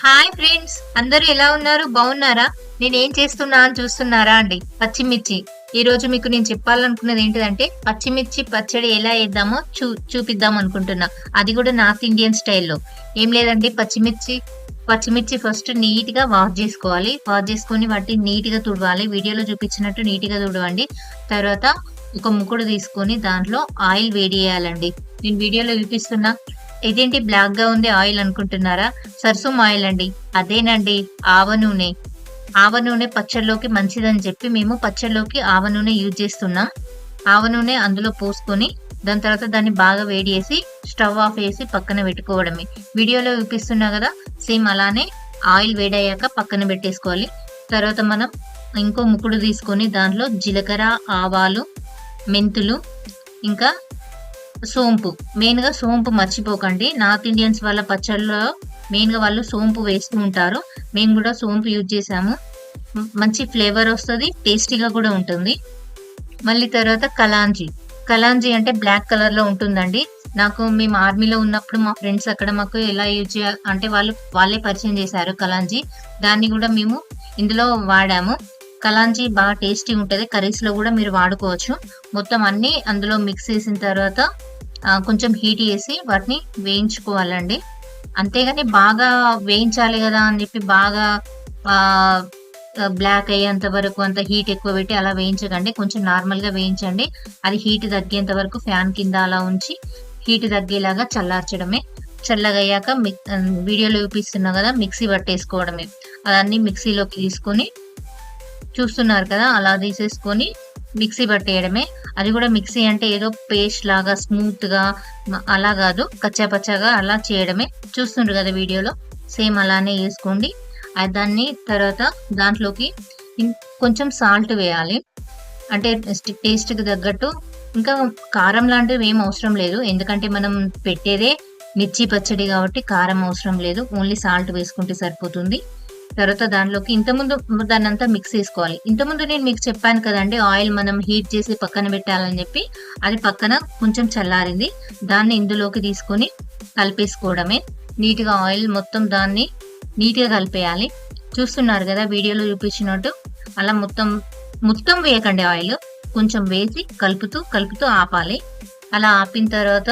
Hi friends, అందరూ ఎలా ఉన్నారు? బాగున్నారా? నేనేం చేస్తున్నా అని చూస్తున్నారా అండి? పచ్చిమిర్చి. ఈ రోజు మీకు నేను చెప్పాలనుకున్నది ఏంటిదంటే పచ్చిమిర్చి పచ్చడి ఎలా వేద్దామో చూపిద్దాం అనుకుంటున్నా. అది కూడా నార్త్ ఇండియన్ స్టైల్లో. ఏం లేదండి, పచ్చిమిర్చి ఫస్ట్ నీట్ గా వాష్ చేసుకోవాలి. వాష్ చేసుకొని వాటిని నీట్ గా తుడవాలి. వీడియోలో చూపించినట్టు నీట్ గా తుడవండి. తర్వాత ఒక ముకుడు తీసుకొని దాంట్లో ఆయిల్ వేడి చేయాలండి. నేను వీడియోలో చూపిస్తున్నా. ఇదేంటి బ్లాక్ గా ఉంది ఆయిల్ అనుకుంటున్నారా? సర్సుం ఆయిల్ అండి. అదేనండి, ఆవ నూనె. ఆవ నూనె పచ్చడిలోకి మంచిదని చెప్పి మేము పచ్చడిలోకి ఆవ నూనె యూజ్ చేస్తున్నాం. ఆవ నూనె అందులో పోసుకొని దాని తర్వాత దాన్ని బాగా వేడి చేసి స్టవ్ ఆఫ్ చేసి పక్కన పెట్టుకోవడమే. వీడియోలో చూపిస్తున్నా కదా, సేమ్ అలానే ఆయిల్ వేడయ్యాక పక్కన పెట్టేసుకోవాలి. తర్వాత మనం ఇంకో ముకుడు తీసుకొని దాంట్లో జీలకర్ర, ఆవాలు, మెంతులు, ఇంకా సోంపు. మెయిన్ గా సోంపు మర్చిపోకండి. నార్త్ ఇండియన్స్ వాళ్ళ పచ్చళ్ళలో మెయిన్ గా వాళ్ళు సోంపు వేస్తూ ఉంటారు. మేము కూడా సోంపు యూజ్ చేసాము. మంచి ఫ్లేవర్ వస్తుంది, టేస్టీగా కూడా ఉంటుంది. మళ్ళీ తర్వాత కలాంజీ అంటే బ్లాక్ కలర్ లో ఉంటుందండి. నాకు మేము ఆర్మీలో ఉన్నప్పుడు మా ఫ్రెండ్స్ అక్కడ మాకు ఎలా యూజ్ చేయాలి అంటే వాళ్ళే పరిచయం చేశారు కలాంజీ. దాన్ని కూడా మేము ఇందులో వాడాము. కలాంజీ బాగా టేస్టీ ఉంటుంది. కర్రీస్ లో కూడా మీరు వాడుకోవచ్చు. మొత్తం అన్ని అందులో మిక్స్ చేసిన తర్వాత కొంచెం హీట్ చేసి వాటిని వేయించుకోవాలండి. అంతేగాని బాగా వేయించాలి కదా అని చెప్పి బాగా బ్లాక్ అయ్యేంత వరకు అంత హీట్ ఎక్కువ పెట్టి అలా వేయించకండి. కొంచెం నార్మల్ గా వేయించండి. అది హీట్ తగ్గేంత వరకు ఫ్యాన్ కింద అలా ఉంచి హీట్ తగ్గేలాగా చల్లార్చడమే. చల్లగయ్యాక వీడియోలో చూపిస్తున్నా కదా, మిక్సీ పట్టేసుకోవడమే. అదన్నీ మిక్సీలోకి తీసుకొని చూస్తున్నారు కదా, అలా తీసేసుకొని మిక్సీ పట్టేయడమే. అది కూడా మిక్సీ అంటే ఏదో పేస్ట్ లాగా స్మూత్ గా అలా కాదు, కచ్చాపచ్చాగా అలా చేయడమే. చూస్తుండ్రు కదా వీడియోలో, సేమ్ అలానే వేసుకోండి. దాన్ని తర్వాత దాంట్లోకి కొంచెం సాల్ట్ వేయాలి. అంటే టేస్ట్ కి తగ్గట్టు. ఇంకా కారం లాంటివి ఏం అవసరం లేదు, ఎందుకంటే మనం పెట్టేదే మిర్చి పచ్చడి కాబట్టి కారం అవసరం లేదు. ఓన్లీ సాల్ట్ వేసుకుంటే సరిపోతుంది. తర్వాత దాంట్లోకి ఇంతకుముందు దాన్ని అంతా మిక్స్ చేసుకోవాలి. ఇంతకుముందు నేను మీకు చెప్పాను కదండి, ఆయిల్ మనం హీట్ చేసి పక్కన పెట్టాలని చెప్పి. అది పక్కన కొంచెం చల్లారింది. దాన్ని ఇందులోకి తీసుకొని కలిపేసుకోవడమే. నీట్గా ఆయిల్ మొత్తం దాన్ని నీట్గా కలిపేయాలి. చూస్తున్నారు కదా వీడియోలో చూపించినట్టు. అలా మొత్తం వేయకండి, ఆయిల్ కొంచెం వేసి కలుపుతూ ఆపాలి. అలా ఆపిన తర్వాత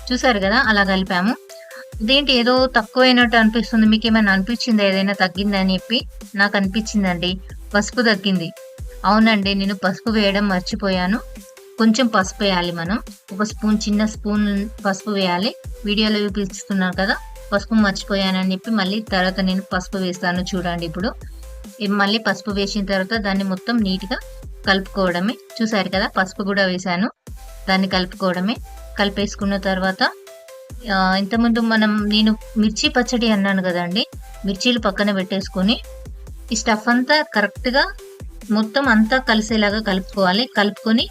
చూసారు కదా, అలా కలిపాము. ఇదేంటి ఏదో తక్కువైనట్టు అనిపిస్తుంది, మీకు ఏమైనా అనిపించిందా? ఏదైనా తగ్గిందని చెప్పి నాకు అనిపించిందండి. పసుపు తగ్గింది. అవునండి, నేను పసుపు వేయడం మర్చిపోయాను. కొంచెం పసుపు వేయాలి మనం. ఒక చిన్న స్పూన్ పసుపు వేయాలి. వీడియోలో చూపిస్తున్నాను కదా, పసుపు మర్చిపోయానని చెప్పి మళ్ళీ తర్వాత నేను పసుపు వేస్తాను. చూడండి ఇప్పుడు. మళ్ళీ పసుపు వేసిన తర్వాత దాన్ని మొత్తం నీట్గా కలుపుకోవడమే. చూసారు కదా, పసుపు కూడా వేసాను. దాన్ని కలుపుకోవడమే. కలిపేసుకున్న తర్వాత ఇంతకుముందు నేను మిర్చి పచ్చడి అన్నాను కదండి, మిర్చీలు పక్కన పెట్టేసుకొని ఈ స్టఫ్ అంతా కరెక్ట్గా మొత్తం అంతా కలిసేలాగా కలుపుకోవాలి. కలుపుకొని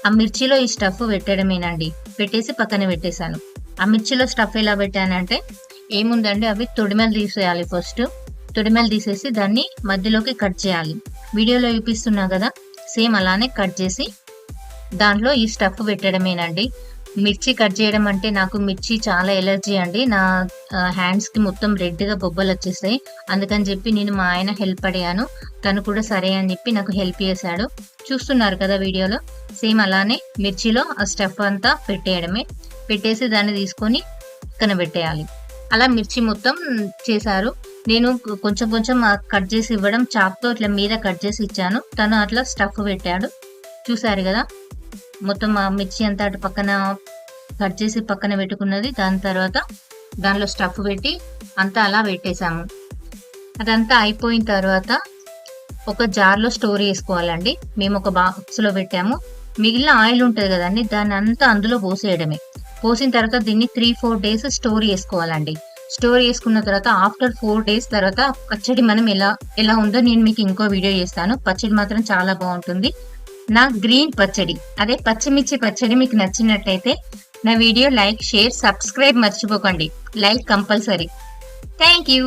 ఆ మిర్చిలో ఈ స్టఫ్ పెట్టడమేనండి. పెట్టేసి పక్కన పెట్టేశాను. ఆ మిర్చిలో స్టఫ్ ఎలా పెట్టానంటే ఏముందండి, అవి తొడిమెలు తీసేయాలి. ఫస్ట్ తొడిమెలు తీసేసి దాన్ని మధ్యలోకి కట్ చేయాలి. వీడియోలో చూపిస్తున్నా కదా, సేమ్ అలానే కట్ చేసి దాంట్లో ఈ స్టఫ్ పెట్టడమేనండి. మిర్చి కట్ చేయడం అంటే నాకు మిర్చి చాలా ఎలర్జీ అండి. నా హ్యాండ్స్ కి మొత్తం రెడ్ గా బొబ్బలు వచ్చేసాయి. అందుకని చెప్పి నేను మా ఆయన హెల్ప్ అడిగాను. తను కూడా సరే అని చెప్పి నాకు హెల్ప్ చేశాడు. చూస్తున్నారు కదా వీడియోలో, సేమ్ అలానే మిర్చిలో ఆ స్టఫ్ అంతా పెట్టేయడమే. పెట్టేసి దాన్ని తీసుకొని పక్కన పెట్టేయాలి. అలా మిర్చి మొత్తం చేశారు. నేను కొంచెం కట్ చేసి ఇవ్వడం, చాక్తో ఇట్లా మీద కట్ చేసి ఇచ్చాను. తను అట్లా స్టఫ్ పెట్టాడు. చూసారు కదా, మొత్తం ఆ మిర్చి అంతా అటు పక్కన కట్ చేసి పక్కన పెట్టుకున్నది. దాని తర్వాత దానిలో స్టఫ్ పెట్టి అంతా అలా పెట్టేశాము. అదంతా అయిపోయిన తర్వాత ఒక జార్లో స్టోర్ చేసుకోవాలండి. మేము ఒక బాక్స్లో పెట్టాము. మిగిలిన ఆయిల్ ఉంటుంది కదండి, దాన్ని అంతా అందులో పోసేయడమే. పోసిన తర్వాత దీన్ని 3-4 days స్టోర్ చేసుకోవాలండి. స్టోర్ చేసుకున్న తర్వాత ఆఫ్టర్ 4 days తర్వాత పచ్చడి మనం ఎలా ఉందో నేను మీకు ఇంకో వీడియో చేస్తాను. పచ్చడి మాత్రం చాలా బాగుంటుంది. నా గ్రీన్ పచ్చడి, అదే పచ్చిమిర్చి పచ్చడి మీకు నచ్చినట్టయితే నా వీడియో లైక్, షేర్, సబ్స్క్రైబ్ మర్చిపోకండి. Like compulsory. Thank you.